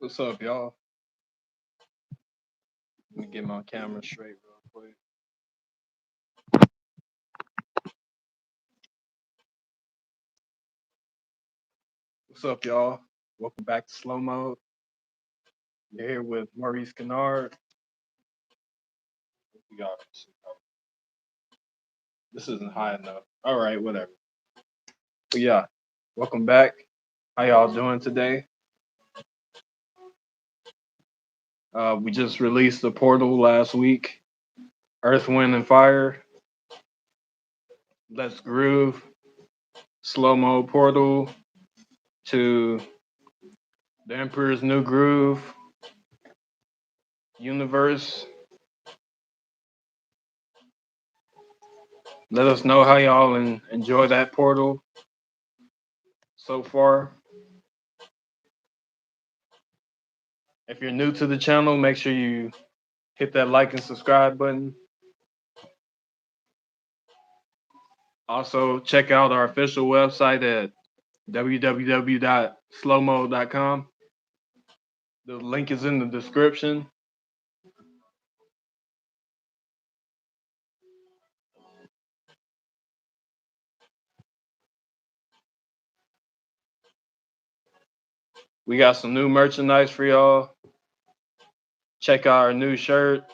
What's up, y'all? Let me get my camera straight real quick. What's up, y'all? Welcome back to Slow Mode. You're here with Maurice Kennard. We got this isn't high enough. All right, whatever. But yeah, welcome back. How y'all doing today? We just released the portal last week. Earth, Wind, and Fire. Let's Groove. Slow Mode Portal to the Emperor's New Groove. Universe. Let us know how y'all enjoy that portal so far. If you're new to the channel, make sure you hit that like and subscribe button. Also, check out our official website at www.slowmoed.com. The link is in the description. We got some new merchandise for y'all. Check out our new shirt.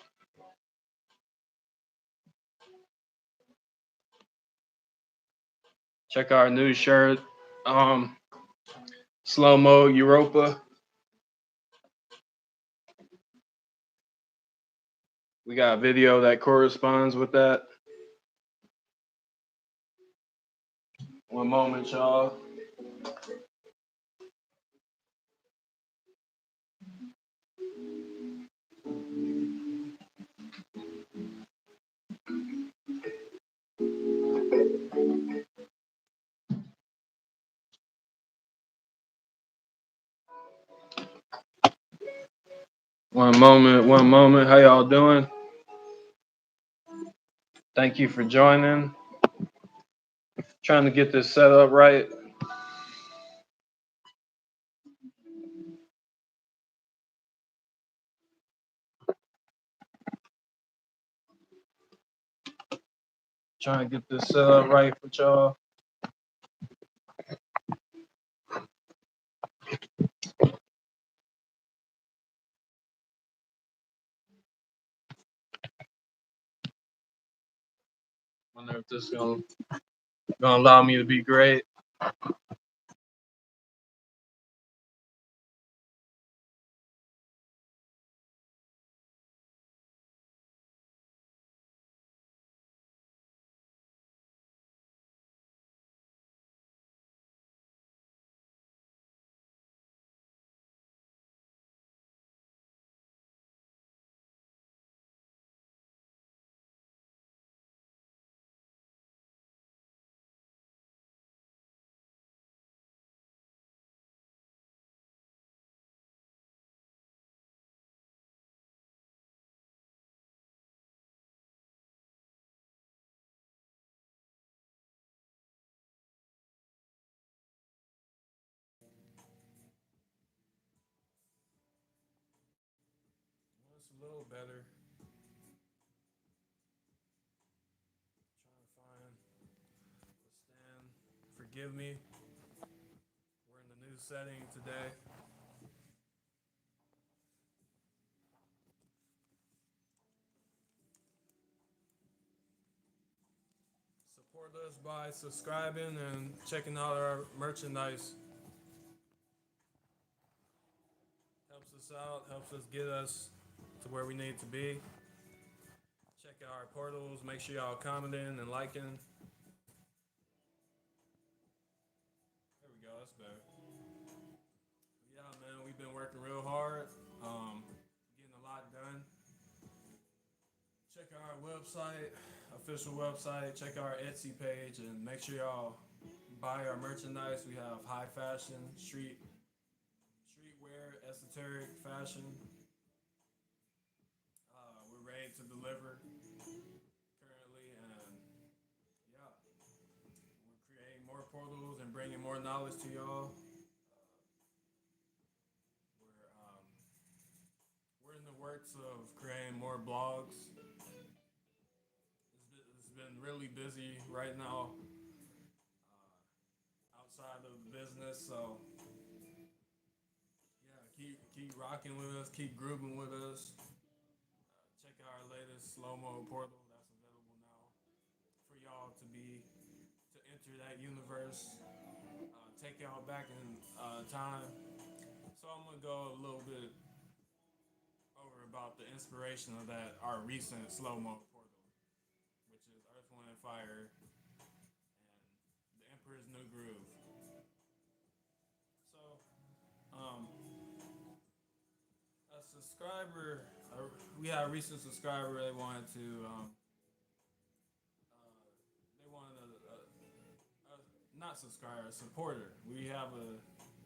Check out our new shirt. Slow Mode Europa. We got a video that corresponds with that. One moment, y'all. One moment. How y'all doing? Thank you for joining. Trying to get this set up right. Trying to get this set up right for y'all. Wonder if this is gonna allow me to be great. It's a little better. Trying to find the stand. Forgive me. We're in the new setting today. Support us by subscribing and checking out our merchandise. Helps us out, helps us get us to where we need to be. Check out our portals. Make sure y'all commenting and liking. There we go. That's better. Yeah, man, we've been working real hard. Getting a lot done. Check out our website, official website. Check out our Etsy page and make sure y'all buy our merchandise. We have high fashion, streetwear, esoteric fashion. We're ready to deliver currently, and yeah, we're creating more portals and bringing more knowledge to y'all. We're works of creating more blogs. It's been really busy right now outside of business, so yeah, keep rocking with us, keep grooving with us. Check out our latest slow-moed portal that's available now for y'all to enter that universe. Take y'all back in time. So I'm gonna go a little bit over about the inspiration of that our recent slow-mo portal, which is Earth, Wind, and Fire, and the Emperor's New Groove. So, um, a subscriber, we had a recent subscriber. They wanted to, they wanted a not subscriber, a supporter. We have a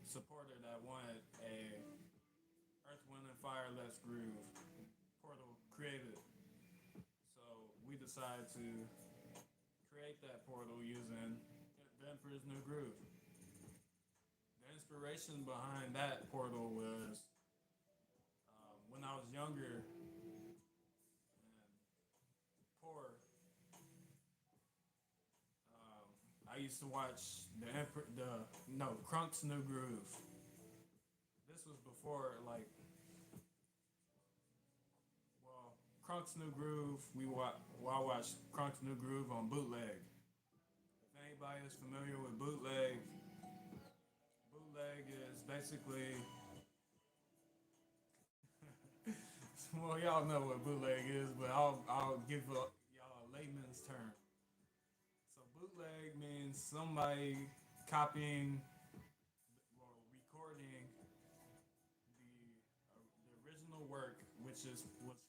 supporter that wanted a Earth, Wind, and Fire Let's Groove portal created. So we decided to create that portal using the Emperor's New Groove. The inspiration behind that portal was when I was younger and poor. I used to watch Crunk's New Groove. This was before Crunk's New Groove. I watched Crunk's New Groove on bootleg. If anybody is familiar with bootleg, bootleg is basically well, y'all know what bootleg is, but I'll give y'all a layman's term. So bootleg means somebody copying or recording the original work, which was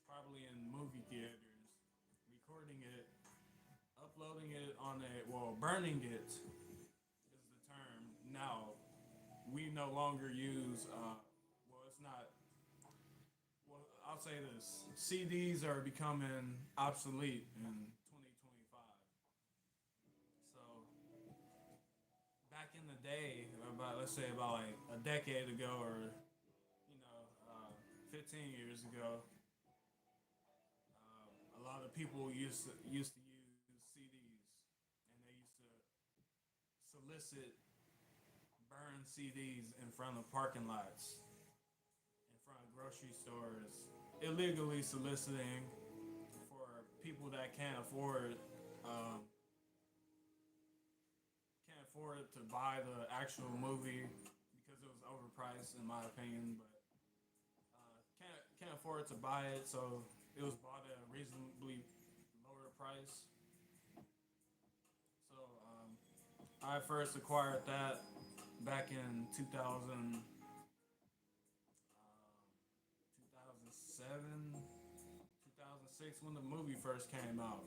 probably in movie theaters, recording it, uploading it on burning it is the term. Now we no longer use. It's not. Well, I'll say this: CDs are becoming obsolete in 2025. So back in the day, about like a decade ago, or 15 years ago, a lot of people used to use CDs, and they used to solicit burn CDs in front of parking lots, in front of grocery stores, illegally soliciting for people that um, can't afford to buy the actual movie because it was overpriced in my opinion, but can't afford to buy it, so it was bought at a reasonably lower price. So I first acquired that back in 2007, 2006 when the movie first came out.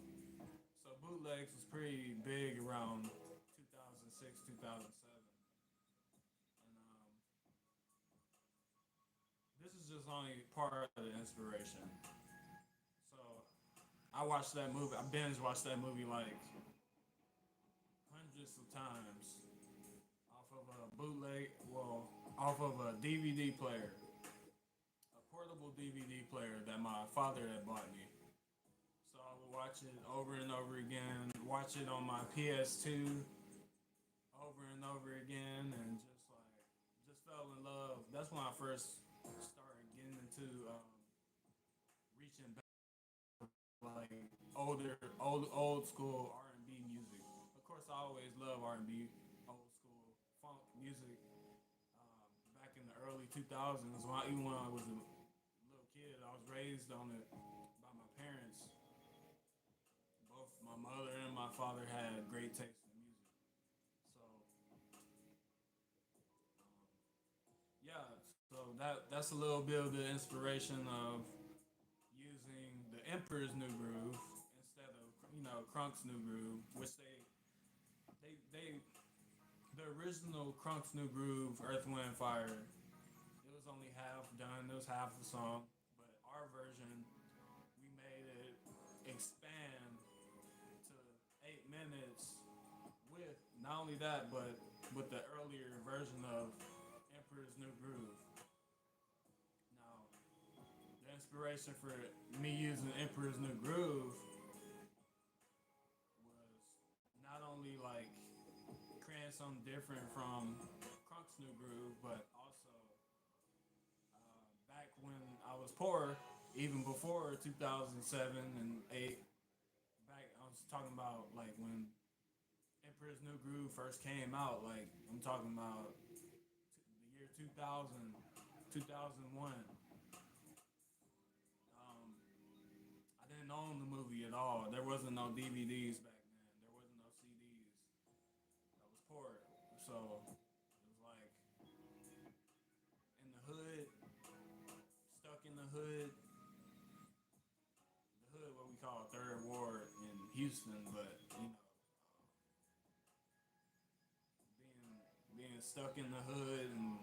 So bootlegs was pretty big around 2006, 2007. And this is just only part of the inspiration. So I watched that movie. I binge watched that movie like hundreds of times off of a off of a DVD player, a portable DVD player that my father had bought me. So I would watch it over and over again. Watch it on my PS2 over and over again, and just fell in love. That's when I first started getting into reaching back like old school R&B music. Of course, I always love R&B, old school funk music. Back in the early 2000s, even when I was a little kid, I was raised on it by my parents. Both my mother and my father had great taste in music. So yeah, so that's a little bit of the inspiration of using the Emperor's New Groove instead of Crunk's New Groove, which they the original Crunk's New Groove, Earth, Wind, Fire. It was only half done. It was half the song, but our version we made it expand to 8 minutes with not only that, but with the earlier version of Emperor's New Groove. Now, the inspiration for me using Emperor's New Groove was not only like creating something different from Crunk's New Groove, but also back when I was poor, even before 2007 and 8. Back, I was talking about like when Emperor's New Groove first came out. Like I'm talking about the year 2000, 2001. I didn't own the movie at all. There wasn't no DVDs back then. There wasn't no CDs. I was poor, so it was like in the hood, stuck in the hood. The hood, what we call Third Ward in Houston, but you know, being stuck in the hood and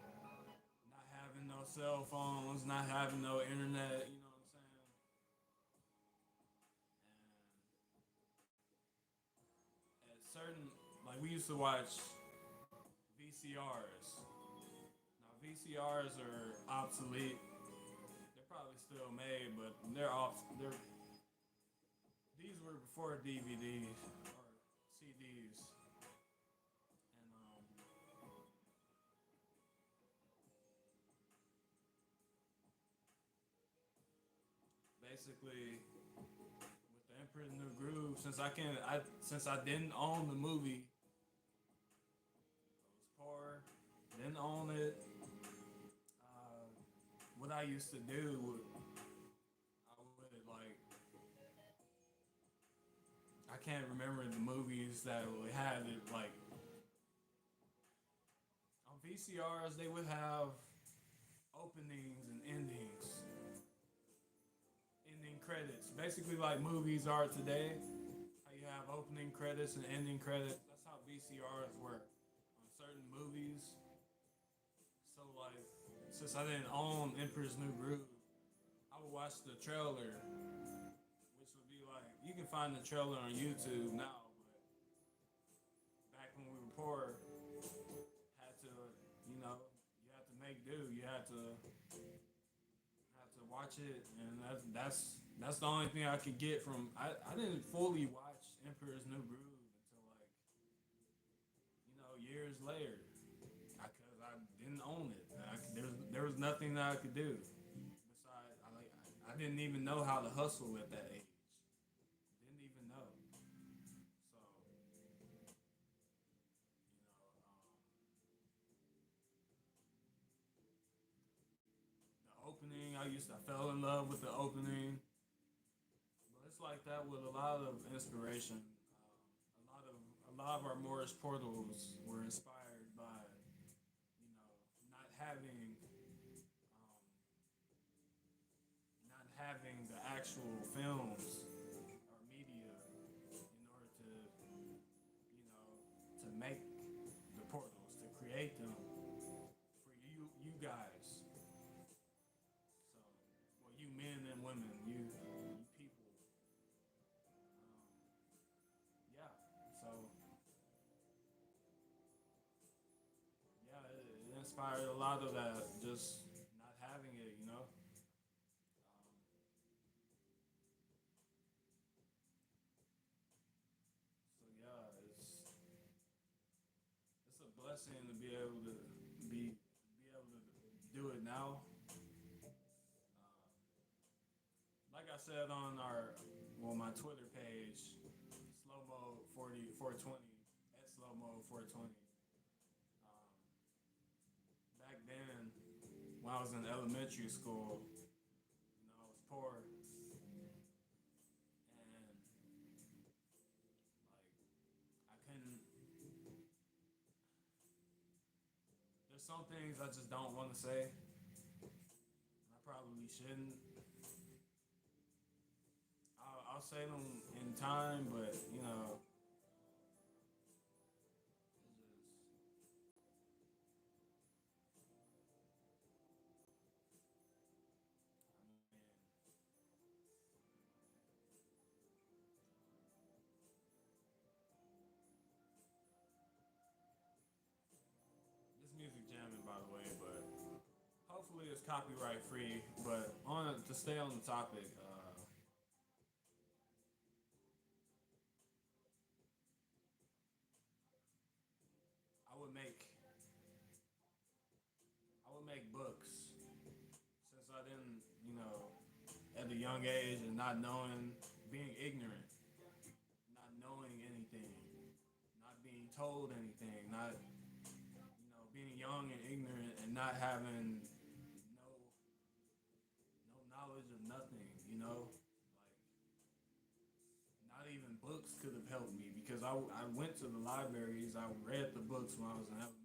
not having no cell phones, not having no internet. You know what I'm saying? And at certain, like we used to watch VCRs. Now VCRs are obsolete. They're probably still made, but they're off. They're these were before DVDs or CDs, and basically with the Emperor's New Groove, since I didn't own the movie, I was poor, didn't own it. What I used to do, I would like, I can't remember the movies that would have it like on VCRs. They would have openings and ending credits, basically like movies are today. How you have opening credits and ending credits. That's how VCRs work on certain movies. So like, since I didn't own Emperor's New Groove, I would watch the trailer, which would be like, you can find the trailer on YouTube now, but back when we were poor, had to, you know, you had to make do. You had to watch it, and that's the only thing I could get from. I didn't fully watch Emperor's New Groove until like, you know, years later, because I didn't own it. There was nothing that I could do. Besides, I didn't even know how to hustle at that age. Didn't even know. So, you know, the opening, I fell in love with the opening. But it's like that with a lot of inspiration. A lot of our Moorish portals were inspired by, you know, not having the actual films or media in order to, you know, to make the portals, to create them for you guys. So, well, you men and women, you people. Yeah. So, yeah, it inspired a lot of that. Just not having it, you know. So yeah, it's a blessing to be able to be able to do it now. Like I said on my Twitter page, slow-moed 420 at slow-moed 420. Um, Back then, when I was in elementary school, you know, I was poor, and like I couldn't. There's some things I just don't want to say. I probably shouldn't. I'll say them in time, but you know, this music jamming by the way, but hopefully it's copyright free. but on to stay on the topic, I would make I would make books since I didn't, at a young age and not knowing, being ignorant, not knowing anything, not being told anything, not being young and ignorant and not having no knowledge of nothing, not even books could have helped me because I went to the libraries, I read the books when I was in elementary,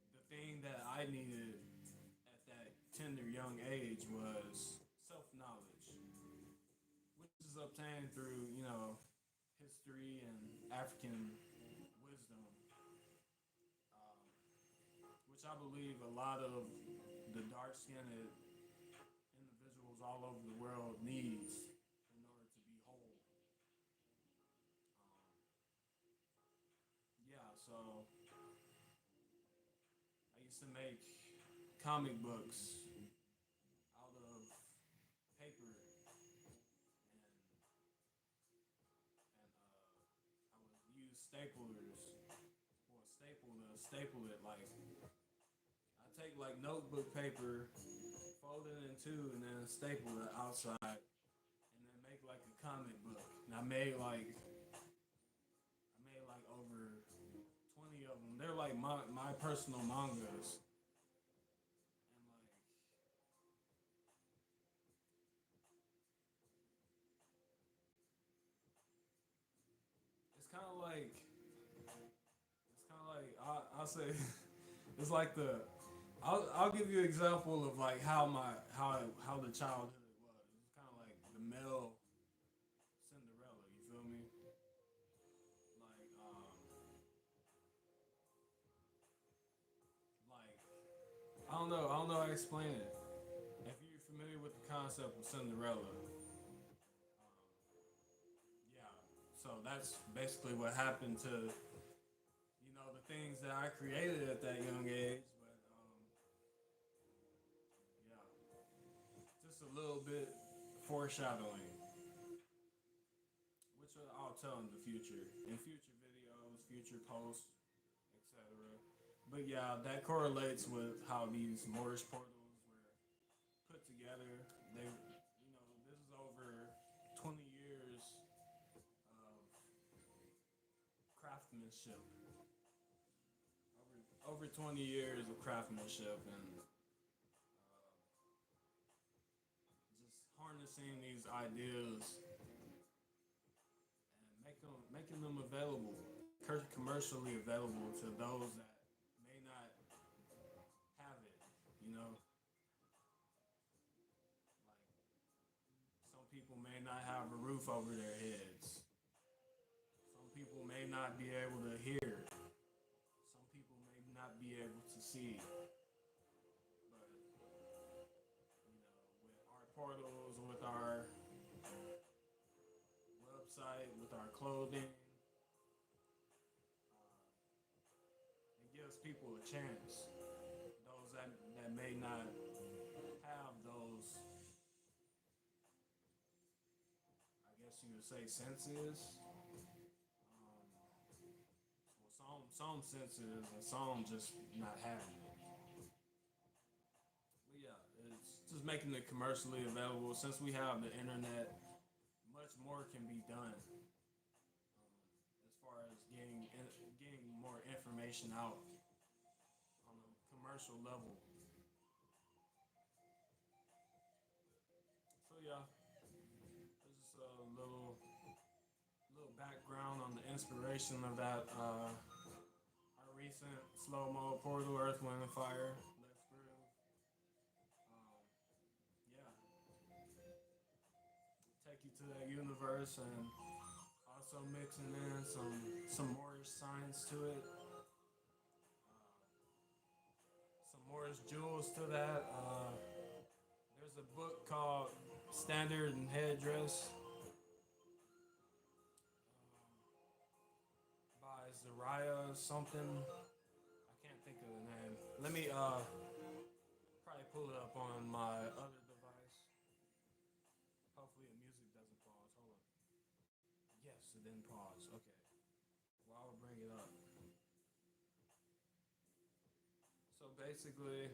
but the thing that I needed at that tender young age was self knowledge, which is obtained through, history and African wisdom, um, which I believe a lot of the dark skinned individuals all over the world needs in order to be whole. Yeah, so I used to make comic books out of paper and I would use staplers or a staple to staple it. Like I take like notebook paper, fold it in two, and then staple it outside, and then make like a comic book. And I made like over 20 of them. They're like my personal mangas. And like it's kind of like I'll say it's like the I'll give you an example of like how the childhood was. It was kind of like the male Cinderella. You feel me? Like I don't know how to explain it. If you're familiar with the concept of Cinderella, yeah. So that's basically what happened to the things that I created at that young age. But yeah, just a little bit foreshadowing, which I'll tell in the future, in future videos, future posts, etc. But yeah, that correlates with how these Moorish portals were put together. This is over 20 years of craftsmanship, over 20 years of craftsmanship, and just harnessing these ideas and making them available, commercially available to those that may not have it. You know, like some people may not have a roof over their heads. Some people may not be able to hear. Some people may not be able to see. But with our portals, with our website, with our clothing, it gives people a chance. Those that may not have those, I guess you would say, senses. Some senses and some just not having it. But yeah, it's just making it commercially available. Since we have the internet, much more can be done as far as getting more information out on a commercial level. So yeah, this is a little background on the inspiration of that our recent slow-mo portal, Earth, Wind, and Fire. Let's through. Yeah, take you to that universe and also mixing in some moorish science to it, some moorish jewels to that. There's a book called Standard and Headdress by Zariah something. I can't think of the name. Let me on my other device. Hopefully the music doesn't pause. Hold on. Yes, it didn't pause. Okay. Well, I'll bring it up. So basically,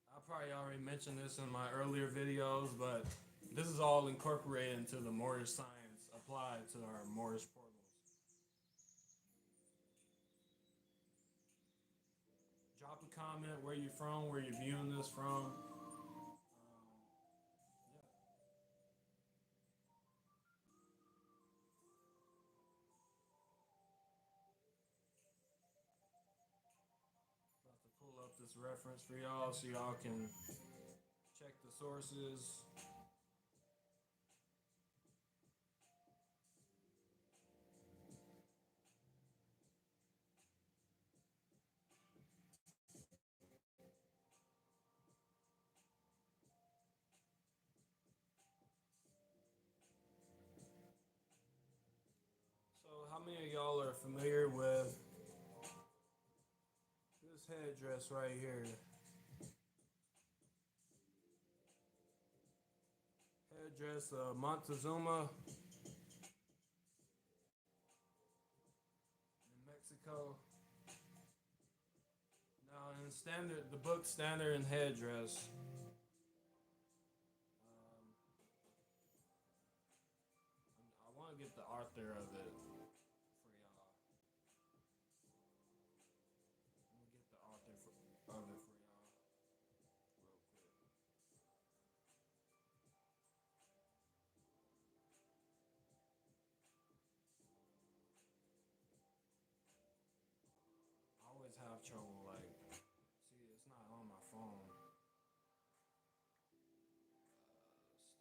I probably already mentioned this in my earlier videos, but this is all incorporated into the Moorish science applied to our Moorish portals. Drop a comment where you're from, where you're viewing this from. Yeah. About to pull up this reference for y'all so y'all can check the sources. So, how many of y'all are familiar with this headdress right here? Headdress of Montezuma in Mexico. Now, in standard, the book Standard and Headdress, I want to get the author of it for y'all. Let me get the author of it for y'all real quick. I always have trouble, like, see, it's not on my phone.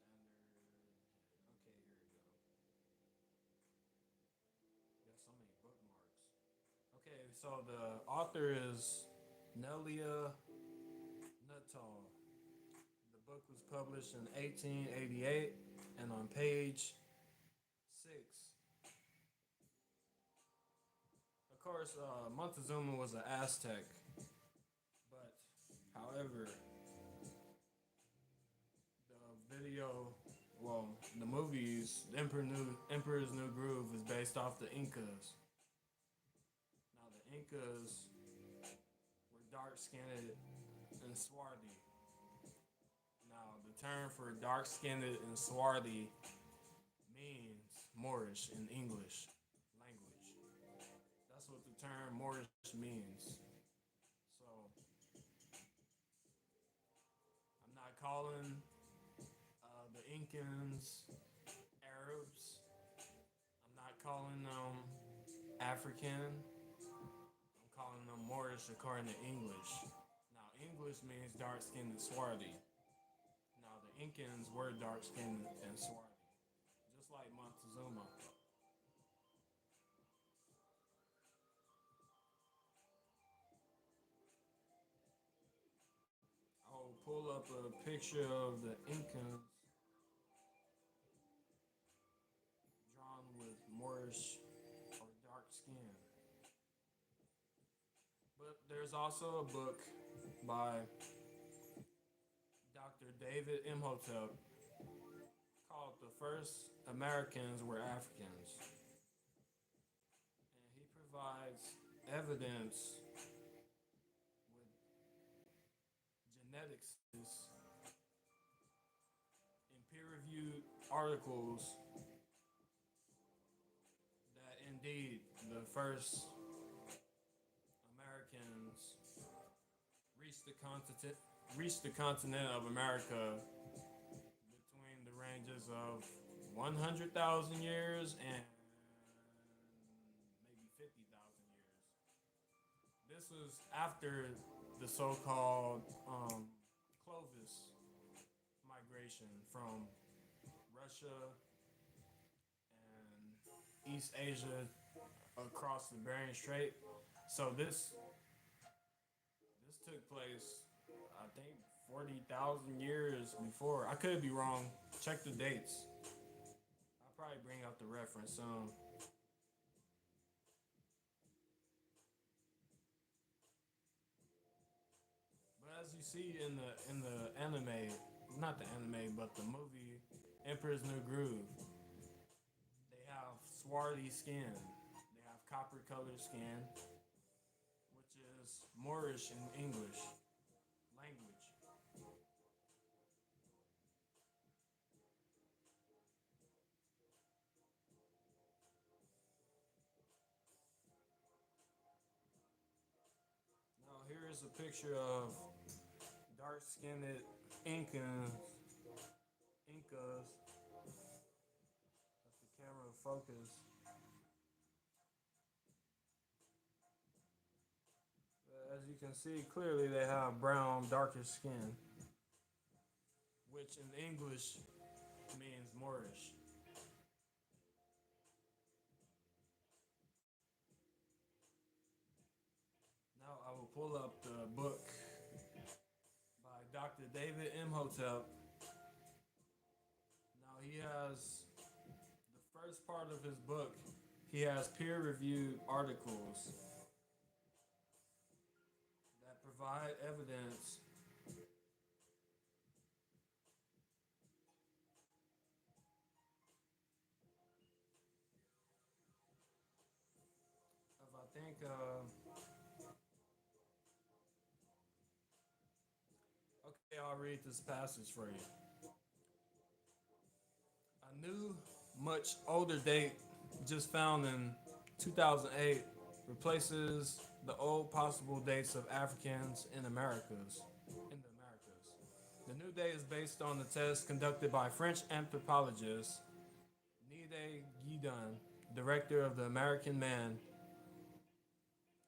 Standard. Okay, here we go. Got so many bookmarks. Okay, so the author is Nelia Nuttall. The book was published in 1888, and on page 6. Of course, Montezuma was an Aztec, but however, the video, well, the movies, the Emperor's New Groove is based off the Incas. Now, the Incas were dark skinned and swarthy. Now, the term for dark skinned and swarthy means Moorish in English language. That's what the term Moorish means. So, I'm not calling the Incans Arabs. I'm not calling them African. I'm calling them Moorish according to English. Now, English means dark skinned and swarthy. Now, the Incans were dark skinned and swarthy, just like Montezuma. I'll pull up a picture of the Incans drawn with Moorish or dark skin. But there's also a book by Dr. David Imhotep called The First Americans Were Africans. And he provides evidence with genetics in peer-reviewed articles that indeed the first Americans reached the continent of America between the ranges of 100,000 years and maybe 50,000 years. This was after the so-called Clovis migration from Russia and East Asia across the Bering Strait. So this took place, I think, 40,000 years before. I could be wrong. Check the dates. I'll probably bring out the reference soon. you see in the anime, not the anime, but the movie Emperor's New Groove, they have swarthy skin. They have copper colored skin, which is Moorish in English language. Now here is a picture of dark-skinned Incas. Let the camera focus. As you can see clearly, they have brown, darker skin, which in English means Moorish. Now I will pull up the book by Dr. David Imhotep. Now he has the first part of his book, he has peer-reviewed articles that provide evidence of, I think, okay, I'll read this passage for you. A new, much older date just found in 2008 replaces the old possible dates of Africans in the Americas. The new date is based on the test conducted by French anthropologist Nide Guidon, director of the American Man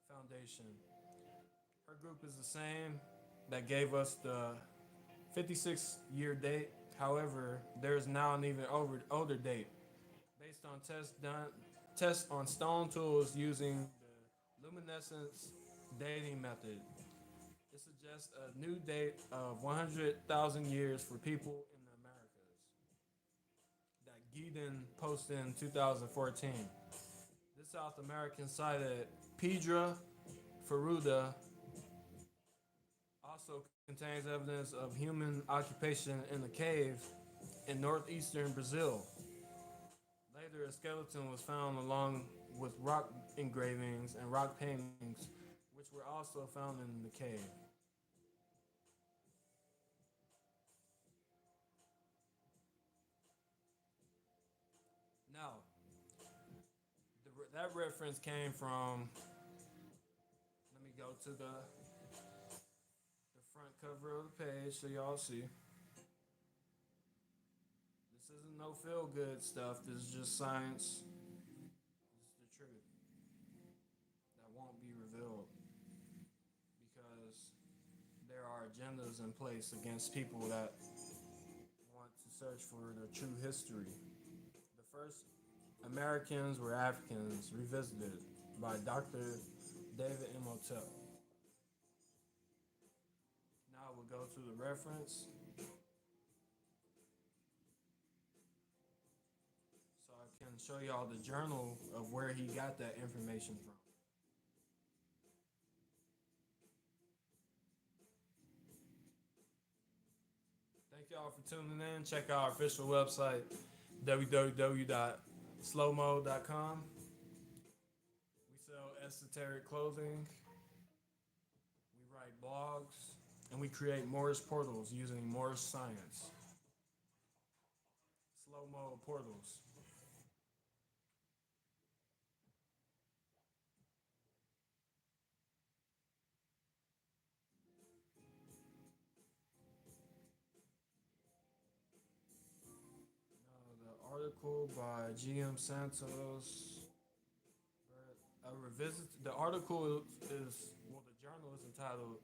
Foundation. Her group is the same that gave us the 56-year date. However, there is now an even older date based on tests on stone tools using the luminescence dating method. It suggests a new date of 100,000 years for people in the Americas that Gieden posted in 2014. This South American cited Pedra Ferruda also contains evidence of human occupation in a cave in northeastern Brazil. Later, a skeleton was found along with rock engravings and rock paintings, which were also found in the cave. Now, that reference came from, let me go to the front cover of the page so y'all see. This isn't no feel good stuff. This is just science. This is the truth that won't be revealed because there are agendas in place against people that want to search for the true history. The first Americans were Africans, revisited by Dr. David Imhotep. Now we'll go to the reference. So I can show y'all the journal of where he got that information from. Thank y'all for tuning in. Check out our official website, www.slowmoed.com. We sell esoteric clothing. We write blogs. And we create Moorish portals using Moorish science. Slow-moed portals. The article by G.M. Santos. A revisit. The article is, well, the journal is entitled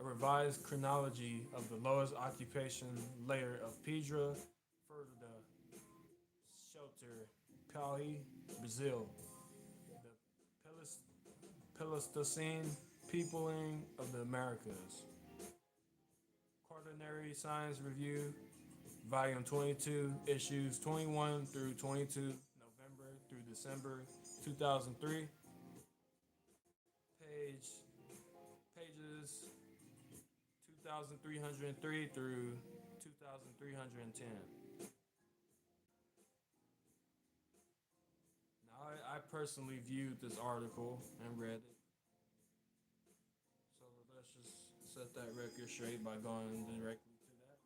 "A Revised Chronology of the Lowest Occupation Layer of Pedra Ferda Shelter, Piauí, Brazil. The Pleistocene Peopling of the Americas." Quaternary Science Review, Volume 22, Issues 21 through 22, November through December 2003. Pages 2303 through 2310. Now, I personally viewed this article and read it. So let's just set that record straight by going directly to that.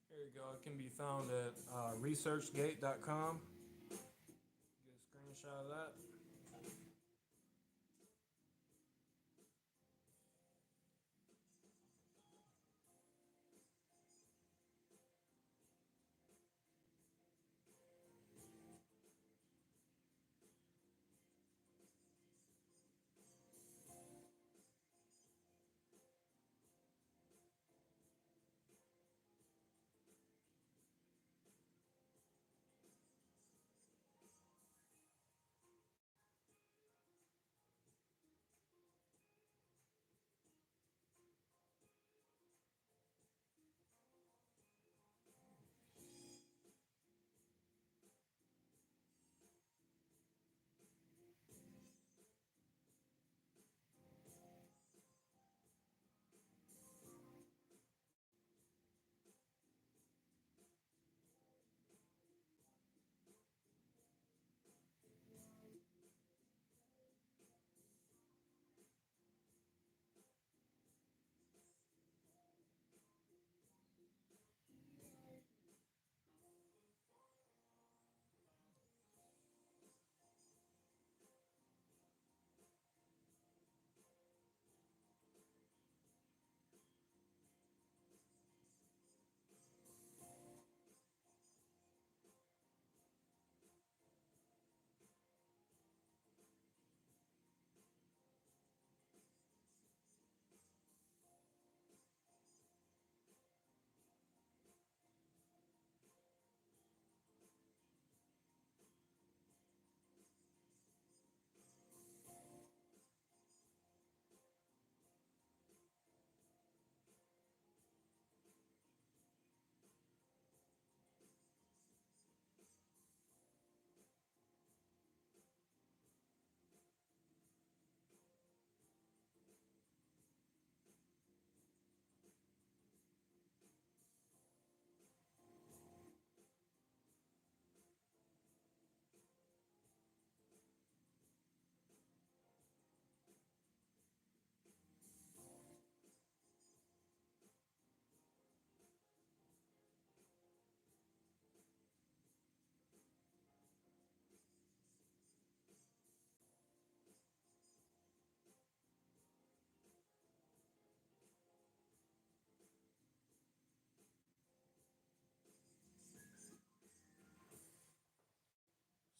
Here you go. It can be found at researchgate.com. Get a screenshot of that.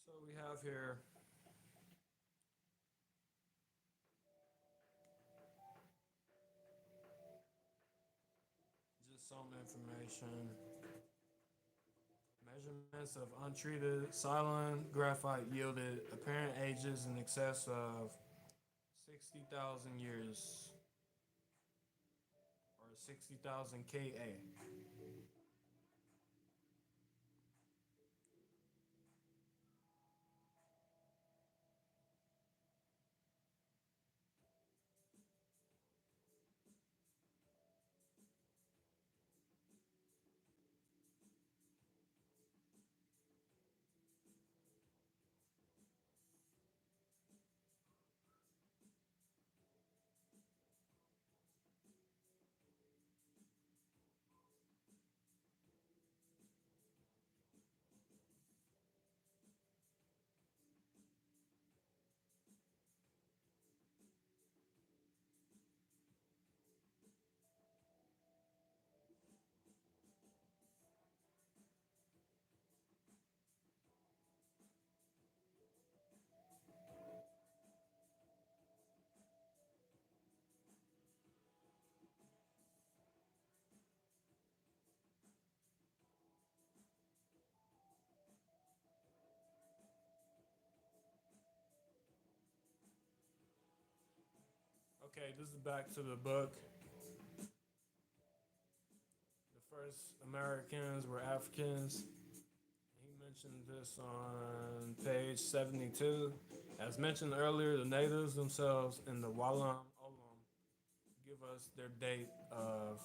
So we have here just some information. Measurements of untreated silane graphite yielded apparent ages in excess of 60,000 years or 60,000 Ka. Okay, this is back to the book. The first Americans were Africans. He mentioned this on page 72. As mentioned earlier, the natives themselves in the Walam Olam give us their date of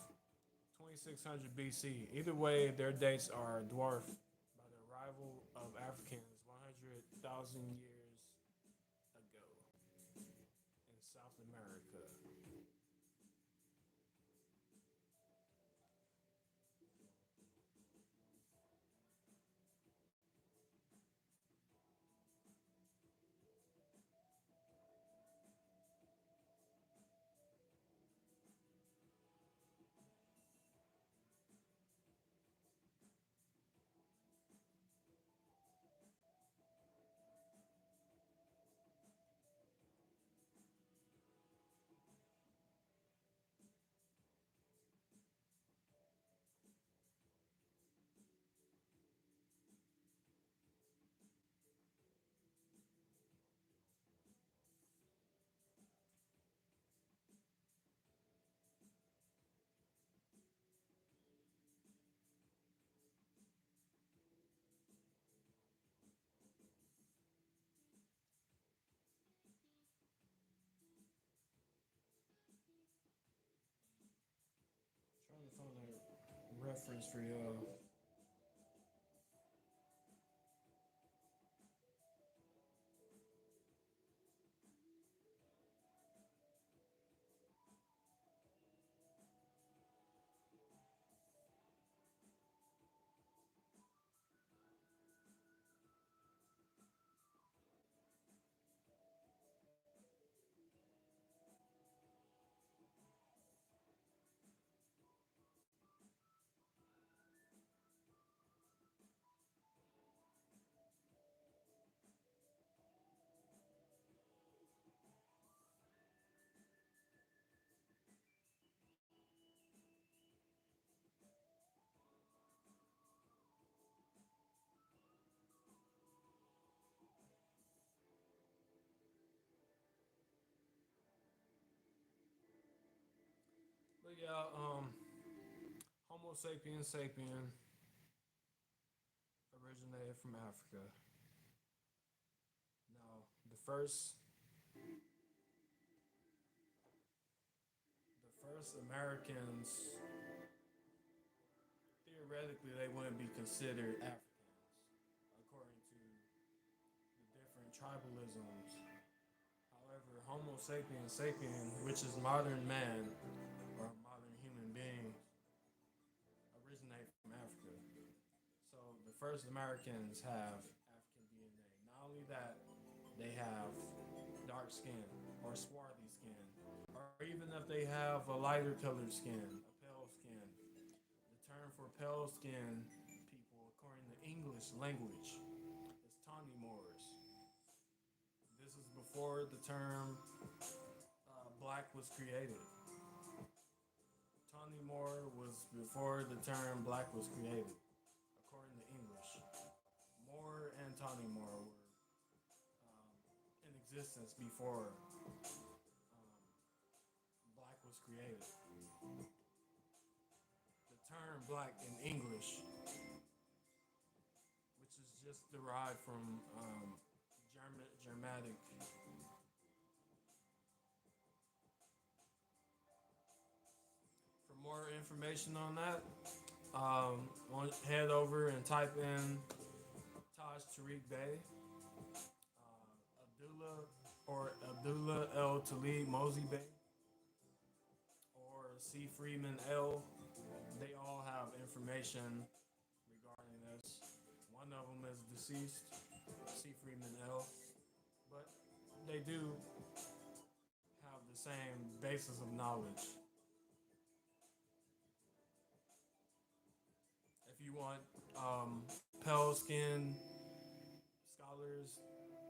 2600 BC. Either way, their dates are dwarfed by the arrival of Africans 100,000 years ago in South America. Trying to find a reference for y'all. But yeah, Homo sapiens sapien originated from Africa. Now, the first Americans, theoretically, they wouldn't be considered Africans, according to the different tribalisms. However, Homo sapiens sapien, which is modern man or modern human being, originate from Africa. So the first Americans have African DNA. Not only that, they have dark skin or swarthy skin, or even if they have a lighter colored skin, a pale skin. The term for pale skin people, according to English language, is tawny moors. This is before the term black was created. Tawny Moor was before the term black was created, according to English. Moor and Tawny Moor were in existence before black was created. The term black in English, which is just derived from Germanic. For more information on that, head over and type in Taj Tariq Bey, Abdullah or Abdullah El Talib Mosey Bey, or C. Freeman L. They all have information regarding this. One of them is deceased, C. Freeman L. But they do have the same basis of knowledge. If you want pale skin scholars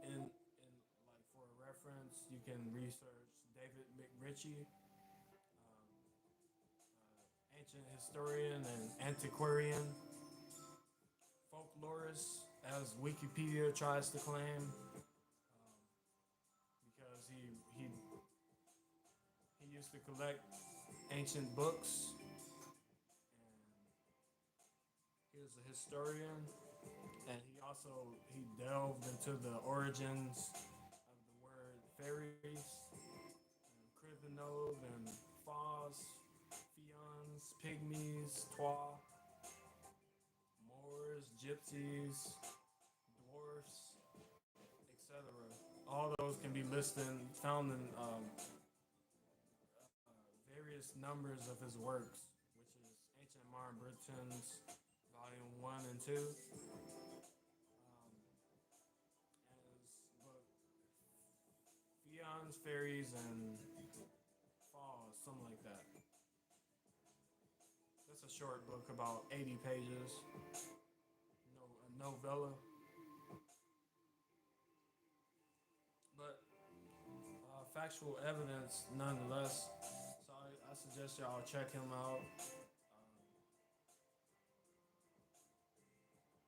like for a reference, you can research David McRitchie, ancient historian and antiquarian, folklorist, as Wikipedia tries to claim, because used to collect ancient books, and he was a historian, and he delved into the origins of the word fairies, and Crivenove, and Foz, Fions, Pygmies, Twa, Moors, Gypsies, Dwarfs, etc. All those can be listed, found in various numbers of his works, which is Ancient Modern Britons, Volume 1 and 2. And his book, Fions, Fairies, and Falls, something like that. That's a short book, about 80 pages. No, a novella. But factual evidence nonetheless. So I suggest y'all check him out.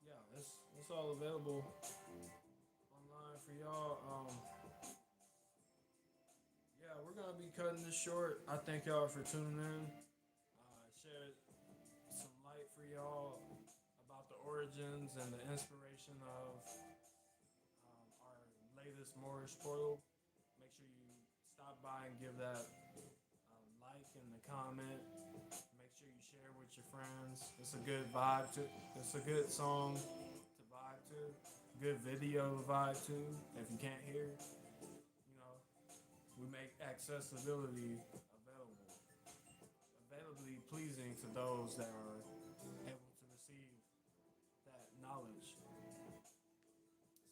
Yeah, it's all available online for y'all. Yeah, we're gonna be cutting this short. I thank y'all for tuning in. Shared some light for y'all about the origins and the inspiration of our latest Moorish portal. Make sure you stop by and give that like and the comment. Make sure you share with your friends. It's a good vibe to. It's a good song to vibe to. Good video to vibe to. If you can't hear, you know, we make accessibility availably pleasing to those that are able to receive that knowledge.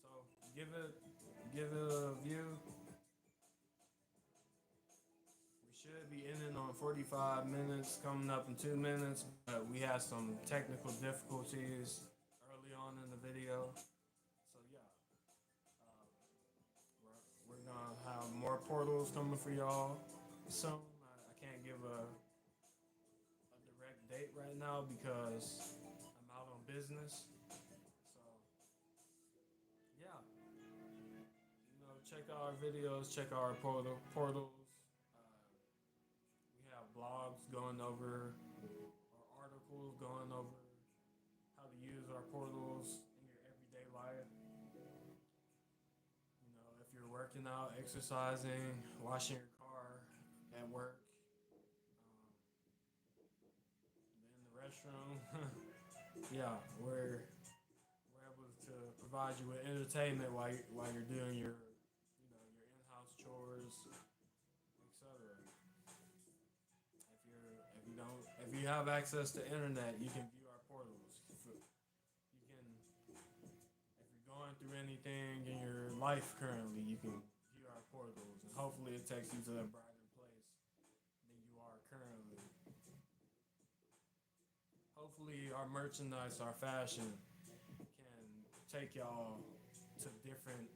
So give it a view. Should be ending on 45 minutes, coming up in 2 minutes, but we had some technical difficulties early on in the video. So yeah, we're gonna have more portals coming for y'all soon. I can't give a direct date right now because I'm out on business. So yeah, check our videos, check our portals. Blogs going over, or articles going over how to use our portals in your everyday life. If you're working out, exercising, washing your car at work, in the restroom, yeah, we're able to provide you with entertainment while you're doing your your in-house chores, etc. If you have access to internet, you can view our portals. You can, if you're going through anything in your life currently, you can view our portals, and hopefully it takes you to a brighter place than you are currently. Hopefully our merchandise, our fashion, can take y'all to different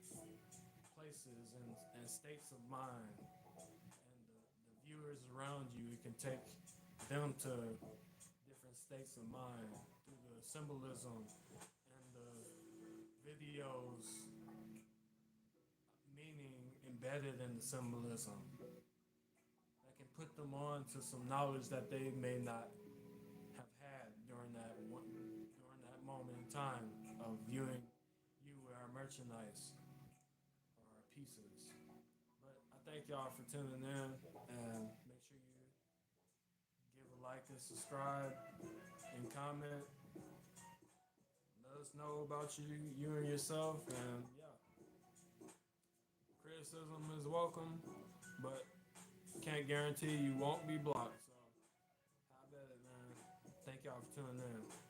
places and states of mind, and the viewers around you, it can take them to different states of mind through the symbolism and the videos meaning embedded in the symbolism that can put them on to some knowledge that they may not have had during that moment in time of viewing you with our merchandise or our pieces. But I thank y'all for tuning in, and make sure you give a like and subscribe and comment. Let us know about you and yourself, and yeah, criticism is welcome, but can't guarantee you won't be blocked. So, how about it, man? Thank y'all for tuning in.